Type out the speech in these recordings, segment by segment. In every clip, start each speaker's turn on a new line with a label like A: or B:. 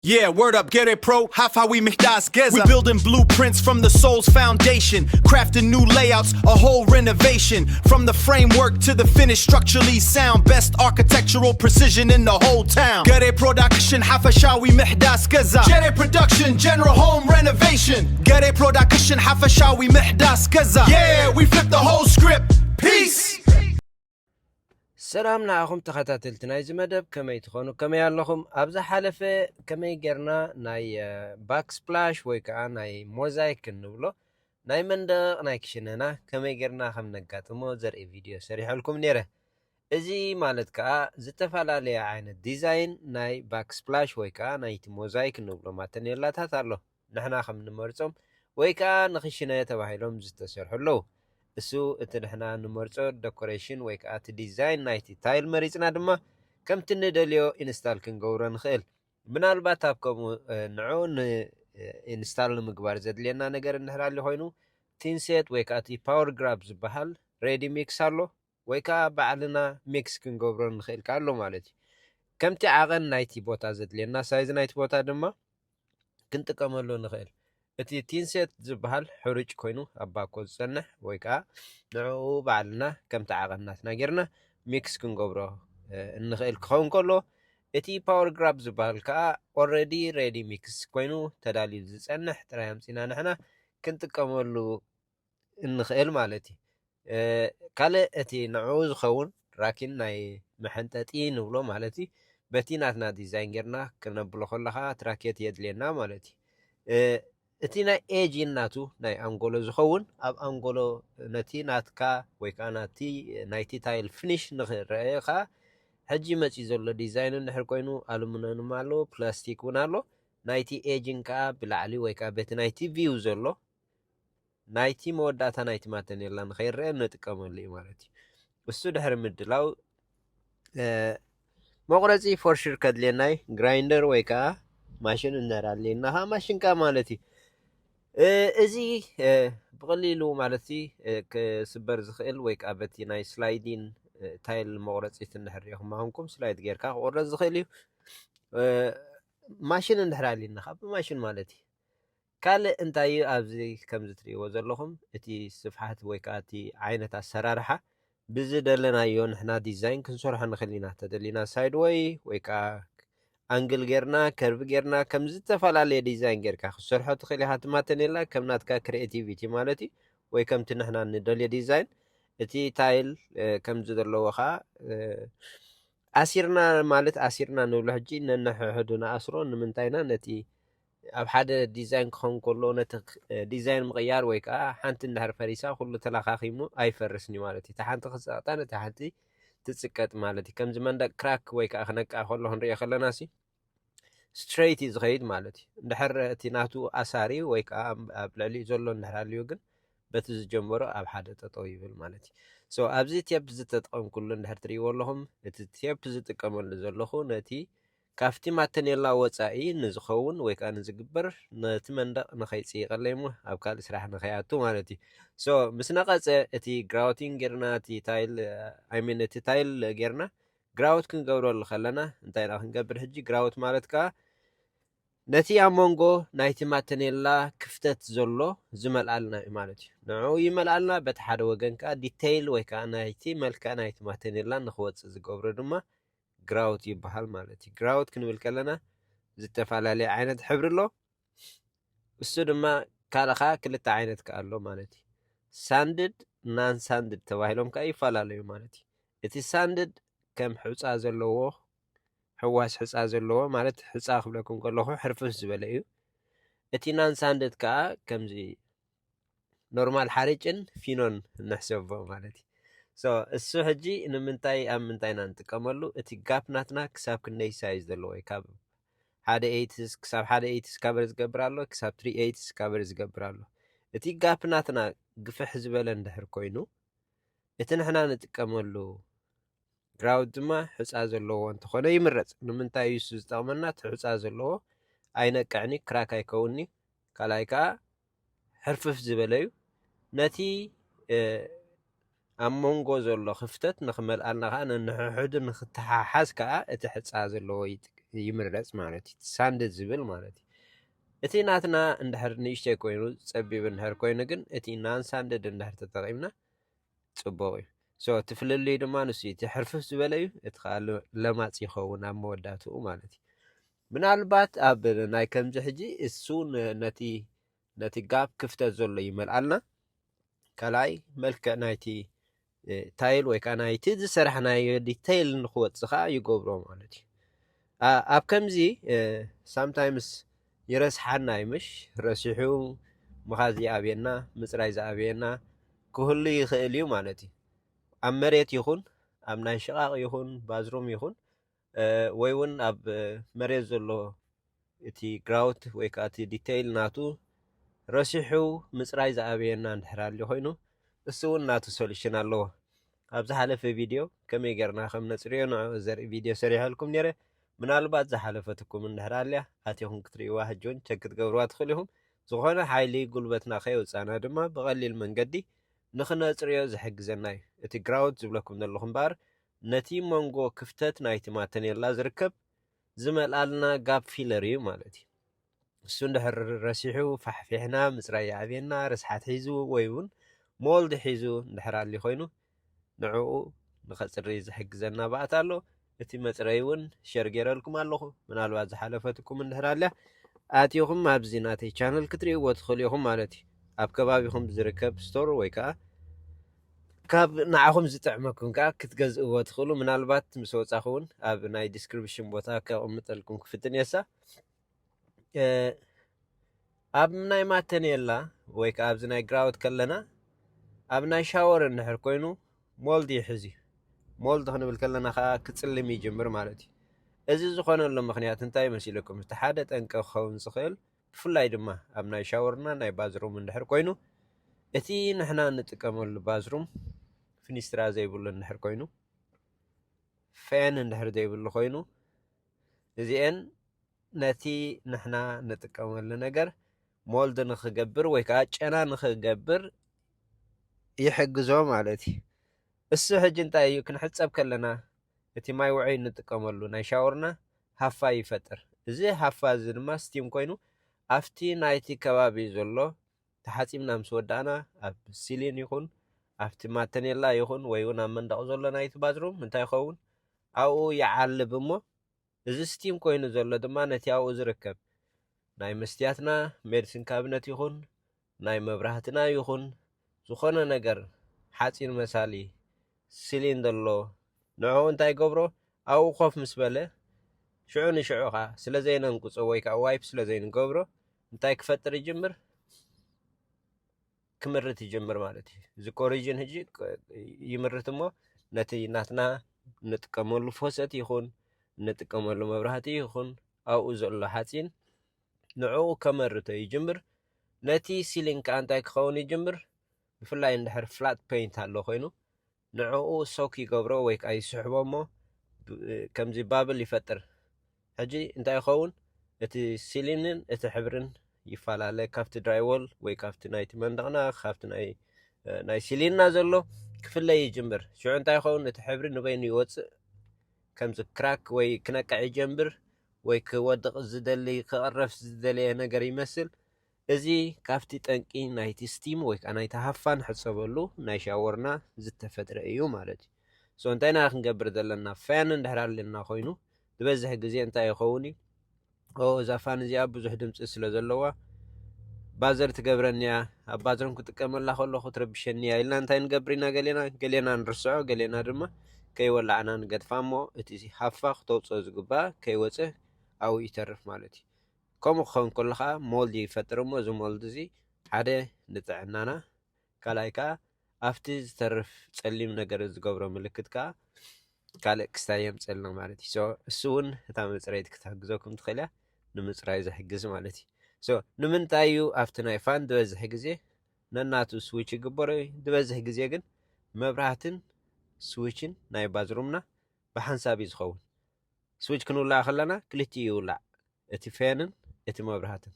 A: Yeah, word up, get it, pro. Hafawi Mihdas Geza. We building blueprints from the soul's foundation, crafting new layouts, a whole renovation. From the framework to the finished, structurally sound, best architectural precision in the whole town. Get it production, Hafashawi Mihdas Geza. Get it production, general home renovation. Get it production, Hafashawi Mihdas Geza. Yeah, we flip the whole script. Peace.
B: سلام نعم تخاتلتنا إذا مدب كما يتخونوا كما ياللهم أبزا حالفة كما يقرنا ناي باك سبلاش ويكا ناي موزايك النولو ناي مندا ناي كشننا كما يقرنا خم نقاتمو زرقي فيديو سريح لكم نيره إذي مالتكا زتفالا لي عين الديزاين ناي باك سبلاش ويكا ناي موزايك النولو ما تنيلا تاتالو نحنا خم نمرتهم ويكا نخشنا يتباهيلهم زتسرحو اللو እሱ እቲ ንሕና ንመርጾ ዴኮሬሽን ወይ ከዓ እቲ ዲዛይን ናይቲ ታይል መሪጽና ድማ ከምቲ ንደልዮ ኢንስታል ክንገብሮ ንኽእል ምናልባት ኣብ ከምኡ ንዑ ኢንስታል ንምግባር ዘድልየና ነገር እንድሕራሊ ኮይኑ ቲንሴት ወይ ከዓ እቲ ፓወር ግራብ ዝበሃል ሬዲ ሚክስ ኣሎ ወይ ከዓ ባዕልና ሚክስ ክንገብሮ ንኽእል ካሎ ማለት እዩ ከምቲ ዓቐን ናይቲ ቦታ ዘድልየና ሳይዝ ናይቲ ቦታ ድማ ክንጥቀመሉ ንኽእል እቲ ቲንሴት ዝበሃል ሕሩጭ ኮይኑ ኣብ ባኮ ዝጸንሕ ወይ ከዓ ንዕኡ ባዕልና ከምቲ ዓቐናትና ጌርና ሚክስ ክንገብሮ እንኽእል ክኸውን ከሎ እቲ ፓወር ግራብ ዝበሃል ከዓ ኦልሬዲ ሬዲ ሚክስ ኮይኑ ተዳልዩ ዝጸንሕ ጥራይ ኣምፂና ንሕና ክንጥቀመሉ እንኽእል ማለት እዩ ካልእ እቲ ንዕኡ ዝኸውን ራኪን ናይ መሐንጠጢ ንብሎ ማለት እዩ በቲ ናትና ዲዛይን ጌርና ክነብሎ ከለኻ ትራኬት የድልየና ማለት እዩ እቲ ናይ ኤጅ እናቱ ናይ አንጎሎ ዝኸውን ኣብ አንጎሎ ነቲ ናትካ ወይ ከዓ ናይቲ ታይል ፊኒሽ ንኽረአኻ ሕጂ መፂ ዘሎ ዲዛይን እንድሕር ኮይኑ ኣሉሚንየም ኣሎ ፕላስቲክ እውን ኣሎ ናይቲ ኤጅን ከዓ ብላዕሊ ወይ ከዓ በቲ ናይቲ ቪው ዘሎ ናይቲ መወዳእታ ናይቲ ማተኔላ ንኸይረአ ንጥቀመሉ እዩ ማለት እዩ እሱ ድሕሪ ምድላው መቁረፂ ፎርሽር ከድልየናይ ግራይንደር ወይ ከዓ ማሽን እንሄራለና ማሽን ከዓ ማለት እዩ እዚ ብቐሊሉ ማለት ክስበር ዝኽእል ወይ ከዓ በቲ ናይ ስላይዲን ታይል መቁረፂት እንድሕሪኹም ማኹምኩም ስላይድ ጌርካ ክቁረፅ ዝኽእል እዩ ማሽን እንድሕራሊና ብማሽን ማለት እዩ ካልእ እንታይ እዩ ኣብዚ ከምዚ ትሪእዎ ዘለኹም እቲ ስፍሓት ወይ ከዓ እቲ ዓይነት ኣሰራርሓ ብዝደለናዮ ንሕና ዲዛይን ክንሰርሖ ንኽእል ኢና ተደሊና ሳይድ ወይ ከዓ አንግል ጌርና ከርቭ ጌርና ከም ዝተፈላለየ ዲዛይን ጌርካ ክሰርሖ ትኽእል ኢኻ ትማተኔላ ከም ናትካ ክሪኤቲቪቲ ማለት እዩ ወይ ከምቲ ንሕና ንደልዮ ዲዛይን እቲ ታይል ከምዚ ዘለዎ ከዓ ኣሲርና ንብሎ ሕጂ ነንሕሕዱ ንኣስሮ ንምንታይና ነቲ ኣብ ሓደ ዲዛይን ክኸውን ከሎ ነቲ ዲዛይን ምቕያር ወይ ከዓ ሓንቲ እንድሕር ፈሪሳ ኩሉ ተለኻኺሙ ኣይፈርስኒ ማለት እዩ እቲ ሓንቲ ክፀቕጣ ነቲ ሓንቲ ትጽቀጥ ማለት እዩ ከምዚ መንደቅ ክራክ ወይ ከዓ ክነቅዓ ከሎ ክንሪኦ ከለና ሲ ስትሬት እዩ ዝኸይድ ማለት እዩ እንድሕር እቲ ናቱ ኣሳሪ ወይ ከዓ ኣብ ልዕሊኡ ዘሎ እንድሕራልዩ ግን በቲ ዝጀመሮ ኣብ ሓደ ጠጠው ይብል ማለት እዩ ሶ ኣብዚ ቴፕ ዝተጠቐምኩሉ እንድሕር ትሪእዎ ኣለኹም እቲ ቴፕ ዝጥቀመሉ ዘለኹ ነቲ ካብቲ ማተኔላ ወፃኢ ንዝኸውን ወይ ከዓ ንዝግበር ነቲ መንደቕ ንኸይፅይቐለይ እሞ ኣብ ካልእ ስራሕ ንኸይኣቱ ማለት እዩ ሶ ምስ ነቐፀ እቲ ግራውቲንግ ጌርና እቲ ታይል ኣይሚን እቲ ታይል ጌርና ግራውት ክንገብረሉ ከለና እንታይ ና ክንገብር ሕጂ ግራውት ማለት ከዓ ነቲ ኣብ መንጎ ናይቲ ማተኔላ ክፍተት ዘሎ ዝመልኣልና እዩ ማለት እዩ ንዕኡ ይመልኣልና በቲ ሓደ ወገን ከዓ ዲቴይል ወይ ከዓ ናይቲ መልክዕ ናይቲ ማተኔላ ንኽወፅእ ዝገብሮ ድማ ግራውት ይበሃል ማለት እዩ ግራውት ክንብል ከለና ዝተፈላለየ ዓይነት ሕብሪ ኣሎ እሱ ድማ ካልኻ ክልተ ዓይነት ከዓ ኣሎ ማለት እዩ ሳንድድ ናን ሳንድድ ተባሂሎም ከዓ ይፈላለዩ ማለት እዩ እቲ ሳንድድ ከም ሕፃ ዘለዎ ሕዋስ ሕፃ ዘለዎ ማለት ሕፃ ክብለኩም ከለኹ ሕርፍፍ ዝበለ እዩ እቲ ናን ሳንድድ ከዓ ከምዚ ኖርማል ሓርጭን ፊኖን ንሕሰቦ ማለት እዩ ሶ እሱ ሕጂ ንምንታይ ኣብ ምንታይና ንጥቀመሉ እቲ ጋፕ ናትና ክሳብ ክንደይ ሳይዝ ዘለዎ ወይ ካብ 1/8 ክሳብ 1/8 ካቨር ዝገብር ኣሎ ክሳብ 3/8 ካቨር ዝገብር ኣሎ እቲ ጋፕ ናትና ግፍሕ ዝበለ እንድሕር ኮይኑ እቲ ንሕና ንጥቀመሉ ግራውት ድማ ሕፃ ዘለዎ እንተኾነ ይምረፅ ንምንታይ እዩ ዝጠቕመና እቲ ሕፃ ዘለዎ ኣይነቅዕኒ ክራክ ኣይከውኒ ካልኣይ ከዓ ሕርፍፍ ዝበለ እዩ ነቲ ኣብ መንጎ ዘሎ ክፍተት ንኽመልኣልና ከዓ ነንሕሕዱ ንኽተሓሓዝ ከዓ እቲ ሕፃ ዘለዎ ይምረጽ ማለት እዩ ሳንድድ ዝብል ማለት እዩ እቲ ናትና እንድሕር ንእሽተይ ኮይኑ ፀቢብ እንድሕር ኮይኑ ግን እቲ ናን ሳንድድ እንድሕር ተጠቒምና ፅቡቕ እዩ ሶ እቲ ፍልልዩ ድማ ንሱ እቲ ሕርፍፍ ዝበለ እዩ እቲ ከዓ ለማፅ ይኸውን ኣብ መወዳትኡ ማለት እዩ ምናልባት ኣብ ናይ ከምዚ ሕጂ እሱ ነቲ ጋብ ክፍተት ዘሎ ይመልኣልና ካልኣይ መልክዕ ናይቲ ታይል ወይ ከዓ ናይቲ ዝሰራሕናዮ ዲቴይል ንክወፅእ ከዓ ይገብሮ ማለት እዩ ኣብ ከምዚ ሳምታይምስ ይረስሓና ይምሽ ረሲሑ መኻዝ ይኣብየና ምፅራይ ዝኣብየና ክህሉ ይኽእል እዩ ማለት እዩ ኣብ መሬት ይኹን ኣብ ናይ ሽቓቕ ይኹን ባዝሩም ይኹን ወይ እውን ኣብ መሬት ዘሎ እቲ ግራውት ወይ ከዓ እቲ ዲቴይል ናቱ ረሲሑ ምፅራይ ዝኣብየና እንድሕር ሃልዩ ኮይኑ እሱ እውን ናቱ ሶሉሽን ኣለዎ ኣብ ዝሓለፈ ቪድዮ ከመይ ጌርና ከም ነፅርዮ ንዕኡ ዘርኢ ቪድዮ ሰሪሐልኩም ነይረ ምናልባት ዝሓለፈትኩም እንድሕር ሃልያ ኣትኹም ክትርእይዋ ሕጂ እውን ቸክ ክትገብርዋ ትኽእሉ ኢኹም ዝኾነ ሓይሊ ጉልበትና ከየውፃና ድማ ብቐሊል መንገዲ ንኽነፅርዮ ዝሕግዘና እዩ እቲ ግራውት ዝብለኩም ዘለኹ እምበር ነቲ መንጎ ክፍተት ናይቲ ማተኔላ ዝርከብ ዝመልኣልና ጋብ ፊለር እዩ ማለት እዩ እሱ እንድሕር ረሲሑ ፋሕፊሕና ምፅራይ ይዓብየና ርስሓት ሒዙ ወይ እውን ሞልዲ ሒዙ እንድሕር ሃልዩ ኮይኑ ንዕኡ ንኸፅሪ ዝሕግዘና ባእታ ኣሎ እቲ መፅረይ እውን ሸር ገይረልኩም ኣለኹ ምናልባት ዝሓለፈትኩም እንድሕር ሃልያ ኣትኹም ኣብዚ ናተይ ቻነል ክትርእይዎ ትኽእሉ ኢኹም ማለት እዩ ኣብ ከባቢኹም ዝርከብ ስቶር ወይ ከዓ ካብ ንዓኹም ዝጥዕመኩም ከዓ ክትገዝእዎ ትኽእሉ ምናልባት ምስ ወፃኹ እውን ኣብ ናይ ዲስክሪፕሽን ቦታ ከቕምጠልኩም ክፍትን የሳ ኣብ ናይ ማተኔላ ወይ ከዓ ኣብዚ ናይ ግራውት ከለና ኣብ ናይ ሻወር እንድሕር ኮይኑ ሞልዲ ይሕዝ እዩ ሞልዲ ክንብል ከለና ከዓ ክፅልም ይጅምር ማለት እዩ እዚ ዝኾነሉ ምክንያት እንታይ መሲለኩም እቲ ሓደ ጠንቀ ክኸውን ዝኽእል ብፍላይ ድማ ኣብ ናይ ሻወርና ናይ ባዝሩም እንድሕር ኮይኑ እቲ ንሕና እንጥቀመሉ ባዝሩም ፊኒስትራ ዘይብሉ እንድሕር ኮይኑ ፌን እንድሕር ዘይብሉ ኮይኑ እዚአን ነቲ ንሕና እንጥቀመሉ ነገር ሞልድ ንክገብር ወይ ከዓ ጨና ንክገብር ይሕግዞ ማለት እዩ እሱ ሕጂ እንታይ እዩ ክንሕፀብ ከለና እቲ ማይ ውዑይ እንጥቀመሉ ናይ ሻወርና ሃፋ ይፈጥር እዚ ሃፋ እዚ ድማ ስቲም ኮይኑ ኣብቲ ናይቲ ከባቢ ዘሎ ተሓፂምና ምስ ወዳእና ኣብ ሲሊን ይኹን ኣብቲ ማተኔላ ይኹን ወይ እውን ኣብ መንደቕ ዘሎ ናይቲ ባዝሩም እንታይ ይኸውን ኣብኡ ይዓልብ እሞ እዚ ስቲም ኮይኑ ዘሎ ድማ ነቲ ኣብኡ ዝርከብ ናይ መስትያትና ሜዲሲን ካብነት ይኹን ናይ መብራህትና ይኹን ዝኾነ ነገር ሓፂን መሳሊ ሲሊን ዘሎ ንዕኡ እንታይ ገብሮ ኣብኡ ኮፍ ምስ በለ ሽዑ ንሽዑ ከዓ ስለ ዘይነንቁፆ ወይ ከዓ ዋይፕ ስለ ዘይንገብሮ እንታይ ክፈጥር ይጅምር ክምርት ይጅምር ማለት እዩ እዚ ኮሪጅን ሕጂ ይምርት እሞ ነቲ ናትና እንጥቀመሉ ፎሰት ይኹን እንጥቀመሉ መብራህቲ ይኹን ኣብኡ ዘሎ ሓፂን ንዕኡ ከመርቶ ይጅምር ነቲ ሲሊን ከዓ እንታይ ክኸውን ይጅምር ብፍላይ እንድሕር ፍላት ፔይንት ኣሎ ኮይኑ ንዕኡ ሶክ ይገብሮ ወይ ከዓ ይስሕቦ እሞ ከምዚ ባብል ይፈጥር ሕጂ እንታይ ይኸውን እቲ ሲሊንን እቲ ሕብርን ይፈላለ ካብቲ ድራይዎል ወይ ካብቲ ናይቲ መንደቕና ካብቲ ናይ ሲሊንና ዘሎ ክፍለይ ይጅምር ሽዑ እንታይ ይኸውን እቲ ሕብሪ ንበይኑ ይወፅእ ከምዚ ክራክ ወይ ክነቅዕ ይጀምር ወይ ክወድቕ ዝደሊ ክቐረፍ ዝደለየ ነገር ይመስል እዚ ካብቲ ጠንቂ ናይቲ ስቲም ወይ ከዓ ናይቲ ሃፋን ሕፀበሉ ናይ ሻወርና ዝተፈጥረ እዩ ማለት እዩ ሶ እንታይ ና ክንገብር ዘለና ፋን እንድሕር ኣለና ኮይኑ ዝበዝሕ ግዜ እንታይ ይኸውን እዩ እዛ ፋን እዚኣ ብዙሕ ድምፂ ስለ ዘለዋ ባዘር ትገብረኒ እያ ኣብ ባዘሮም ክጥቀመላ ከለኹ ትረብሸኒ እያ ኢልና እንታይ ንገብር ኢና ገሌና ንርስዖ ገሌና ድማ ከይወላዕና ንገድፋ እሞ እቲ ሃፋ ክተውፅኦ ዝግባእ ከይወፅእ ኣብኡ ይተርፍ ማለት እዩ ከምኡ ክኸውን ከሎ ከዓ ሞልድ ይፈጥር እሞ እዚ ሞልድ እዚ ሓደ ንጥዕናና ካልኣይ ከዓ ኣብቲ ዝተርፍ ፀሊም ነገር ዝገብሮ ምልክት ከዓ ካልእ ክስታይ የምፀልና ማለት እዩ እሱ እውን እታ መፅረይት ክትሕግዘኩም ትኽእል እያ ንምፅራይ ዘሕግዝ ማለት እዩ ንምንታይ እዩ ኣብቲ ናይ ፋን ዝበዝሕ ግዜ ነናቱ ስዊች ይግበሮ እዩ ዝበዝሕ ግዜ ግን መብራህትን ስዊችን ናይ ባዝሩምና ብሓንሳብ እዩ ዝኸውን ስዊች ክንውላዕ ከለና ክልቲኡ ይውላዕ እቲ ፌንን እቲ መብራህትን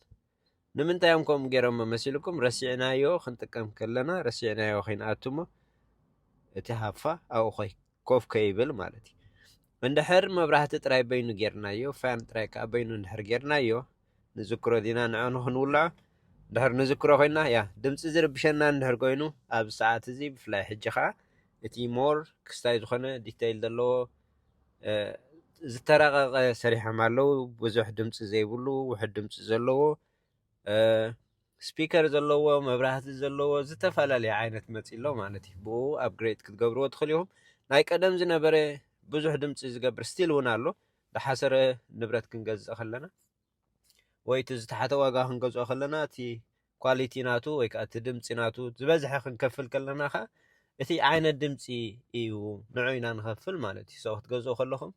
B: ንምንታይ እዮም ከምኡ ገይሮም መሲልኩም ረሲዕናዮ ክንጥቀም ከለና ረሲዕናዮ ከይንኣቱ እሞ እቲ ሃፋ ኣብኡ ኮፍ ከይብል ማለት እዩ እንድሕር መብራህቲ ጥራይ በይኑ ጌርናዮ ፋን ጥራይ ከዓ በይኑ እንድሕር ጌርናዮ ንዝክሮ ዲና ንዑ ንኽንውልዖ እንድሕር ንዝክሮ ኮይና ያ ድምፂ ዝርብሸና እንድሕር ኮይኑ ኣብ ሰዓት እዚ ብፍላይ ሕጂ ከዓ እቲ ሞር ክስታይ ዝኾነ ዲቴይል ዘለዎ ዝተራቐቐ ሰሪሖም ኣለዉ ብዙሕ ድምፂ ዘይብሉ ውሕድ ድምፂ ዘለዎ ስፒከር ዘለዎ መብራህቲ ዘለዎ ዝተፈላለየ ዓይነት መፂሎ ማለት እዩ ብኡ ኣፕግሬድ ክትገብርዎ ትኽእል ኢኹም ናይ ቀደም ዝነበረ ብዙሕ ድምፂ ዝገብር ስቲል እውን ኣሎ ብሓሰረ ንብረት ክንገዝእ ከለና ወይ እቲ ዝተሓተ ዋጋ ክንገዝኦ ከለና እቲ ኳሊቲ ናቱ ወይ ከዓ እቲ ድምፂ ናቱ ዝበዝሐ ክንከፍል ከለና ከዓ እቲ ዓይነት ድምፂ እዩ ንዑ ኢና ንኸፍል ማለት እዩ ሰው ክትገዝኦ ከለኹም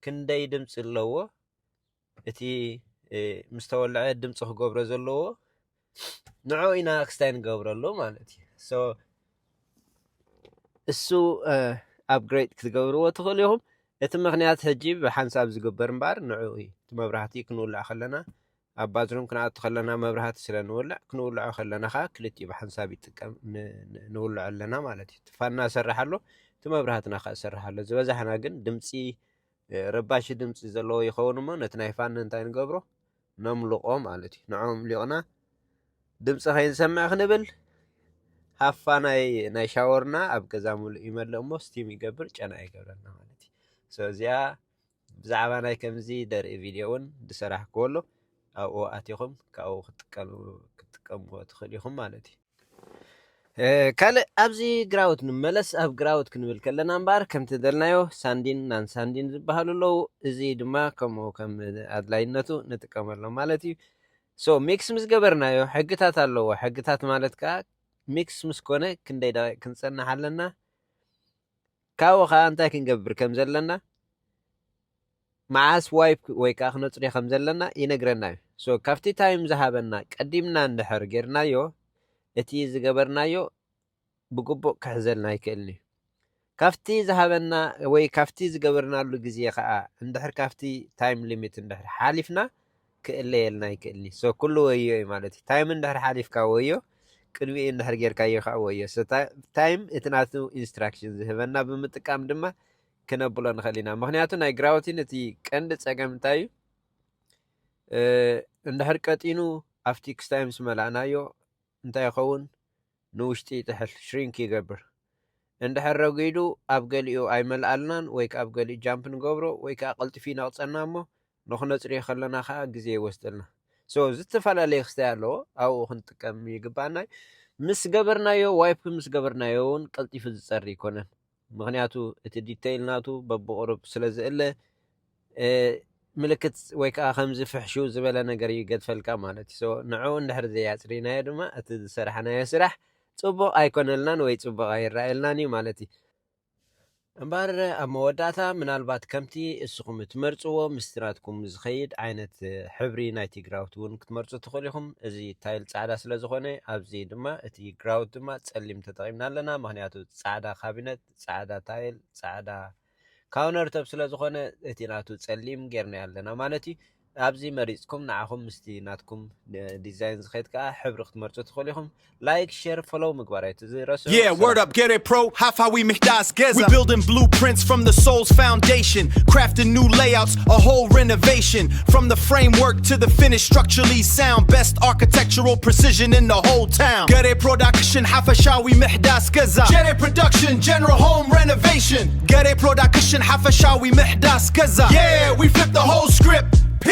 B: ክንደይ ድምፂ ኣለዎ እቲ ምስ ተወልዐ ድምፂ ክገብሮ ዘለዎ ንዑ ኢና ክስታይ ንገብረሉ ማለት እዩ እሱ ኣፕግሬድ ክትገብርዎ ትኽእሉ ኢኹም እቲ ምክንያት ሕጂ ብሓንሳብ ዝግበር እምበር ንዑ እዩ እቲ መብራህቲ ክንውልዕ ከለና ኣብ ባዝሩም ክንኣቱ ከለና መብራህቲ ስለ ንውልዕ ክንውልዖ ከለና ከዓ ክልቲኡ ብሓንሳብ ይጥቀም ንውልዖ ኣለና ማለት እዩ ትፋና ሰርሕ ኣሎ እቲ መብራህትና ከዓ ሰርሕ ኣሎ ዝበዛሕና ግን ድምፂ ረባሺ ድምፂ ዘለዎ ይኸውን እሞ ነቲ ናይ ፋን እንታይ ንገብሮ ነምልቆ ማለት እዩ ንዖም ሊቕና ድምፂ ከይንሰምዕ ክንብል ሃፋ ናይ ሻወርና ኣብ ገዛ ሙሉእ ይመልእ እሞ ስቲም ይገብር ጨና ይገብረና ማለት እዩ እዚኣ ብዛዕባ ናይ ከምዚ ደርኢ ቪድዮ እውን ድሰራሕ ክወሎ ኣብኡ ኣቲኹም ካብኡ ክትጥቀምዎ ትኽእል ኢኹም ማለት እዩ ካልእ ኣብዚ ግራውት ንመለስ ኣብ ግራውት ክንብል ከለና እምበር ከምቲ ደልናዮ ሳንዲን ናን ሳንዲን ዝበሃሉ ኣለዉ እዚ ድማ ከምኡ ከም ኣድላይነቱ ንጥቀመሎም ማለት እዩ ሚክስ ምስ ገበርናዮ ሕግታት ኣለዎ ሕግታት ማለት ከዓ ሚክስ ምስ ኮነ ክንደይ ደቂቕ ክንፀንሕ ኣለና ካብኡ ከዓ እንታይ ክንገብር ከም ዘለና መዓስ ዋይፕ ወይ ከዓ ክነፅርዮ ከም ዘለና ይነግረና እዩ ካብቲ ታይም ዝሃበና ቀዲምና እንድሕር ጌርናዮ እቲ ዝገበርናዮ ብግቡእ ክሕዘልና ይክእልኒ ካብቲ ዝሃበና ወይ ካብቲ ዝገበርናሉ ግዜ ከዓ እንድሕር ካብቲ ታይም ሊሚት እንድሕር ሓሊፍና ክእለየልና ይክእልኒ ኩሉ ወዮ እዩ ማለት እዩ ታይም እንድሕር ሓሊፍካ ወዮ ቅድሚኡ እንድሕር ጌርካዮ ከዓ ወዮ ታይም እቲ ናቱ ኢንስትራክሽን ዝህበና ብምጥቃም ድማ ክነብሎ ንኽእል ኢና ምክንያቱ ናይ ግራውቲን እቲ ቀንዲ ፀገም እንታይ እዩ እንድሕር ቀጢኑ ኣብቲ ክስታይ ምስ መላእናዮ እንታይ ይኸውን ንውሽጢ ጥሕል ሽሪንክ ይገብር እንድሕር ረጒዱ ኣብ ገሊኡ ኣይመልኣልናን ወይ ከዓ ኣብ ገሊኡ ጃምፕ ንገብሮ ወይ ከዓ ቀልጢፊ ነቕፀና እሞ ንኽነፅርዮ ከለና ከዓ ግዜ ይወስደልና ዝተፈላለዩ ክስታይ ኣለዎ ኣብኡ ክንጥቀም ይግባአና ምስ ገበርናዮ ዋይፕ ምስ ገበርናዮ እውን ቀልጢፉ ዝፀሪ ይኮነን ምክንያቱ እቲ ዲቴይል ናቱ በብቁሩብ ስለ ዝእለ ምልክት ወይ ከዓ ከምዚ ፍሕሹ ዝበለ ነገር ይገድፈልካ ማለት እዩ ንዑ እንድሕር ዘያፅሪናዮ ድማ እቲ ዝሰራሕናዮ ስራሕ ፅቡቕ ኣይኮነልናን ወይ ፅቡቕ ኣይረኣየልናን እዩ ማለት እዩ እምበር ኣብ መወዳእታ ምናልባት ከምቲ እስኹም ትመርፅዎ ምስቲ ናትኩም ዝኸይድ ዓይነት ሕብሪ ናይቲ ግራውት እውን ክትመርፁ ትኽእሉ ኢኹም እዚ ታይል ፃዕዳ ስለ ዝኾነ ኣብዚ ድማ እቲ ግራውት ድማ ፀሊም ተጠቒምና ኣለና ምክንያቱ ፃዕዳ ካቢነት ፃዕዳ ታይል ፃዕዳ ካውነርቶፕ ስለ ዝኾነ እቲ ናቱ ፀሊም ጌርና ኣለና ማለት እዩ ኣብዚ መሪፅኩም ንዓኹም ምስቲ ናትኩም ዲዛይን ዝኸይድ ከዓ ሕብሪ ክትመርፁ ትኽእሉ ኢኹም ላይክ ሼር ፎሎው ምግባር ኣይትዝረሱ
A: Yeah, word up, get it pro, Hafawi Mihdas Geza. We building blueprints from the soul's foundation, crafting new layouts, a whole renovation. From the framework to the finished structurally sound, best architectural precision in the whole town. Get it production, Hafashawi Mihdas Geza. Get it production, general home renovation. Get it production, Hafashawi Mihdas Geza. Yeah, we flip the whole script.